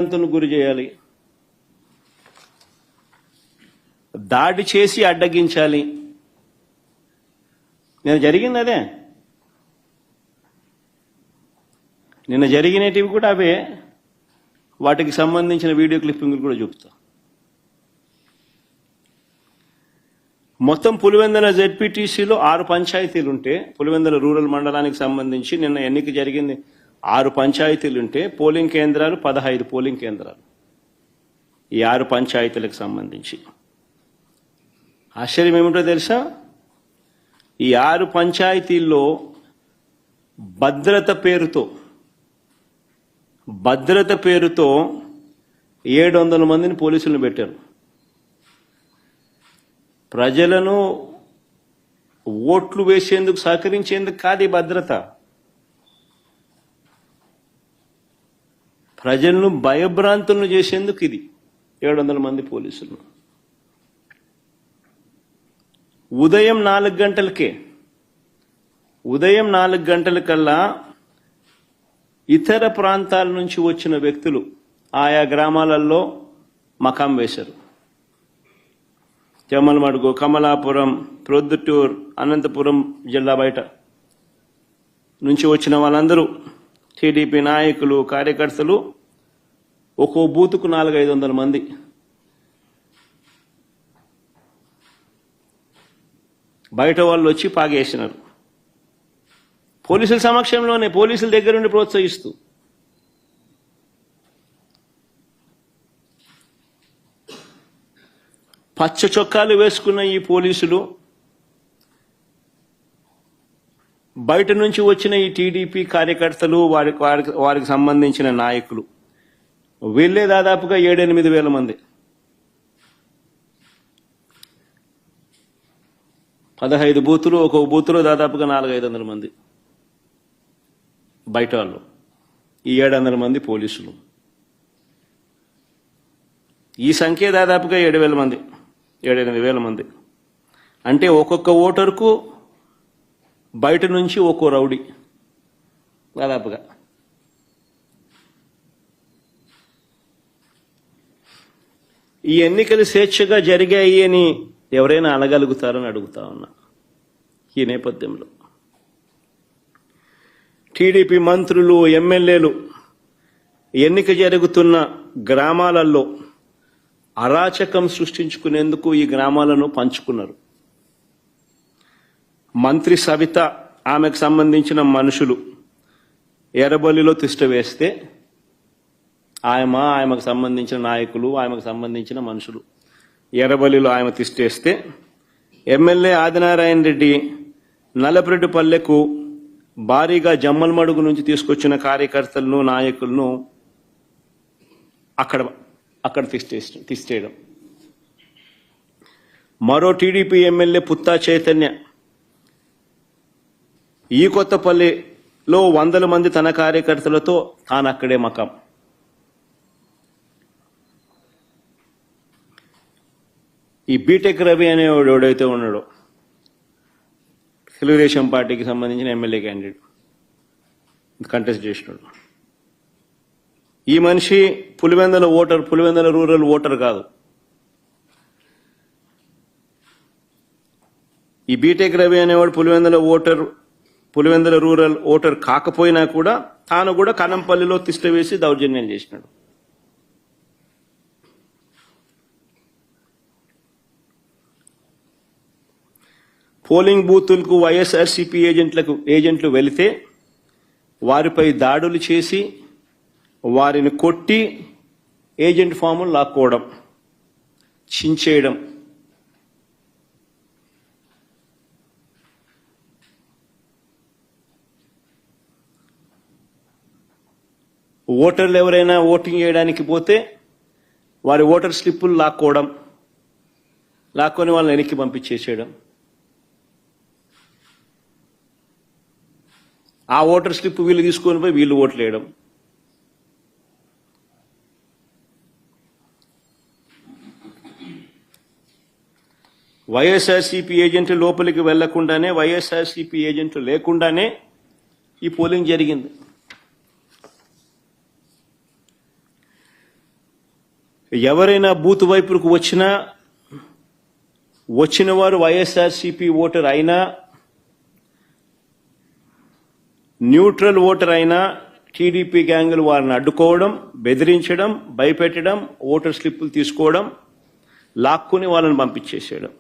గురి చేయాలి, దాడి చేసి అడ్డగించాలి. నేను జరిగింది అదే. నిన్న జరిగినటివి కూడా అవే. వాటికి సంబంధించిన వీడియో క్లిప్పింగ్లు కూడా చూపుతా. మొత్తం పులివెందుల జెడ్పీటీసీలో 6 పంచాయతీలుంటే, పులివెందుల రూరల్ మండలానికి సంబంధించి నిన్న ఎన్నిక జరిగింది. 6 పంచాయతీలుంటే పోలింగ్ కేంద్రాలు 15 పోలింగ్ కేంద్రాలు. ఈ 6 పంచాయతీలకు సంబంధించి ఆశ్చర్యం ఏమిటో తెలుసా? ఈ 6 పంచాయతీల్లో భద్రత పేరుతో 700 మందిని పోలీసులను పెట్టారు. ప్రజలను ఓట్లు వేసేందుకు సహకరించేందుకు కాదు ఈ భద్రత. ప్రజలను భయభ్రాంతులను చేసేందుకు ఇది 700 మంది పోలీసులు. ఉదయం 4 గంటలకల్లా ఇతర ప్రాంతాల నుంచి వచ్చిన వ్యక్తులు ఆయా గ్రామాలలో మకాం వేశారు. జమ్మలమడుగు, కమలాపురం, ప్రొద్దుటూరు, అనంతపురం జిల్లా బయట నుంచి వచ్చిన వాళ్ళందరూ టీడీపీ నాయకులు, కార్యకర్తలు ఒక్కో బూతుకు 400-500 మంది. బయట వాళ్ళు వచ్చి పాగేసినారు. పోలీసుల సమక్షంలోనే, పోలీసుల దగ్గర నుండి ప్రోత్సహిస్తూ. పచ్చ చొక్కాలు వేసుకున్న ఈ పోలీసులు బయట నుంచి వచ్చిన ఈ టీడీపీ కార్యకర్తలు, వారికి సంబంధించిన నాయకులు, వీళ్ళే దాదాపుగా 7-8 వేల మంది. 15 బూతులు, ఒక్కొక్క బూతులో దాదాపుగా 400-500 మంది బయట వాళ్ళు. ఈ 700 మంది పోలీసులు. ఈ సంఖ్య దాదాపుగా 7,000 మంది, 7-8 వేల మంది. అంటే ఒక్కొక్క ఓటరుకు బయట నుంచి ఒక్కో రౌడీ దాదాపుగా. ఈ ఎన్నికలు స్వేచ్ఛగా జరిగాయి అని ఎవరైనా అనగలుగుతారని అడుగుతా ఉన్నా. ఈ నేపథ్యంలో టీడీపీ మంత్రులు, ఎమ్మెల్యేలు ఎన్నిక జరుగుతున్న గ్రామాలలో అరాచకం సృష్టించుకునేందుకు ఈ గ్రామాలను పంచుకున్నారు. మంత్రి సవిత, ఆమెకు సంబంధించిన మనుషులు ఎర్రబల్లిలో తిష్ట వేస్తే, ఆమెకు సంబంధించిన నాయకులు, ఆమెకు సంబంధించిన మనుషులు ఎర్రబల్లిలో ఆమె తిష్టేస్తే, ఎమ్మెల్యే ఆదినారాయణ రెడ్డి నల్లపరెడ్డిపల్లెకు భారీగా జమ్మలమడుగు నుంచి తీసుకొచ్చిన కార్యకర్తలను, నాయకులను అక్కడ తిష్టేయడం. మరో టీడీపీ ఎమ్మెల్యే పుత్తా చైతన్య ఈ కొత్తపల్లిలో 100 మంది తన కార్యకర్తలతో తాను అక్కడే మకాం. ఈ బీటెక్ రవి అనేవాడు ఎవడైతే ఉన్నాడో, తెలుగుదేశం పార్టీకి సంబంధించిన ఎమ్మెల్యే క్యాండిడేట్, కంటెస్ట్ చేసినాడు. ఈ మనిషి పులివెందుల రూరల్ ఓటర్ కాదు. ఈ బీటెక్ రవి అనేవాడు పులివెందుల రూరల్ ఓటర్ కాకపోయినా కూడా తాను కూడా కనంపల్లిలో తిష్ట వేసి దౌర్జన్యం చేసినాడు. పోలింగ్ బూతులకు వైఎస్ఆర్సీపీ ఏజెంట్లు వెళితే వారిపై దాడులు చేసి, వారిని కొట్టి ఏజెంట్ ఫాములు లాక్కోవడం, చించేయడం. ఓటర్లు ఎవరైనా ఓటింగ్ చేయడానికి పోతే వారి ఓటర్ స్లిప్పులు లాక్కొని వాళ్ళని వెనక్కి పంపించేసేయడం. ఆ ఓటర్ స్లిప్ వీళ్ళు తీసుకొని పోయి వీళ్ళు ఓట్లు వేయడం. వైఎస్ఆర్సీపీ ఏజెంట్లు లోపలికి వెళ్లకుండానే, వైఎస్ఆర్సీపీ ఏజెంట్లు లేకుండానే ఈ పోలింగ్ జరిగింది. ఎవరైనా బూత్ వైపుకు వచ్చిన వారు వైఎస్ఆర్సీపీ ఓటర్ అయినా, న్యూట్రల్ ఓటర్ అయినా టీడీపీ గ్యాంగులు వారిని అడ్డుకోవడం, బెదిరించడం, భయపెట్టడం, ఓటర్ స్లిప్పులు తీసుకోవడం, లాక్కుని వాళ్ళని పంపించేసేయడం.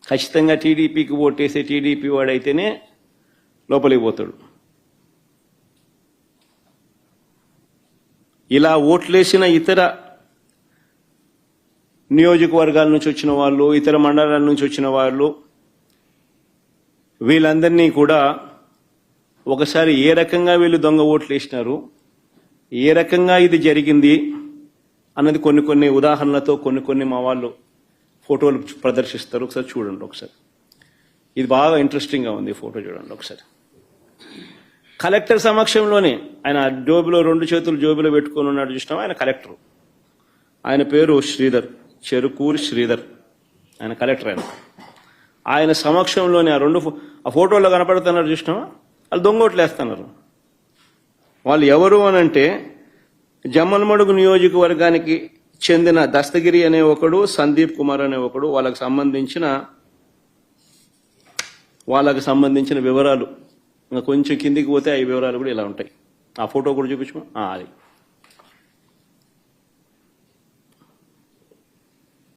ఖచ్చితంగా టీడీపీకి ఓటేసే టీడీపీ వాడైతేనే లోపలికి పోతాడు. ఇలా ఓట్లేసిన ఇతర నియోజకవర్గాల నుంచి వచ్చిన వాళ్ళు, ఇతర మండలాల నుంచి వచ్చిన వాళ్ళు, వీళ్ళందరినీ కూడా ఒకసారి ఏ రకంగా వీళ్ళు దొంగ ఓట్లు వేసినారు, ఏ రకంగా ఇది జరిగింది అన్నది కొన్ని ఉదాహరణలతో కొన్ని మా వాళ్ళు ఫోటోలు ప్రదర్శిస్తారు. ఒకసారి చూడండి. ఒకసారి ఇది బాగా ఇంట్రెస్టింగ్గా ఉంది. ఫోటో చూడండి ఒకసారి. కలెక్టర్ సమక్షంలోనే ఆయన జోబులో 2 చేతులు జోబులో పెట్టుకొని ఉన్నాడు చూసినాం. ఆయన కలెక్టర్. ఆయన పేరు శ్రీధర్, చెరుకూరి శ్రీధర్. ఆయన కలెక్టర్. ఆయన సమక్షంలోనే ఆ ఫోటోలో కనపడుతున్నారు చూసినావా, వాళ్ళు దొంగోట్లు వేస్తున్నారు. వాళ్ళు ఎవరు అనంటే జమ్మలమడుగు నియోజకవర్గానికి చెందిన దస్తగిరి అనే ఒకడు, సందీప్ కుమార్ అనే ఒకడు. వాళ్ళకు సంబంధించిన వివరాలు ఇంకా కొంచెం కిందికి పోతే ఆ వివరాలు కూడా ఇలా ఉంటాయి. ఆ ఫోటో కూడా చూపించు. అది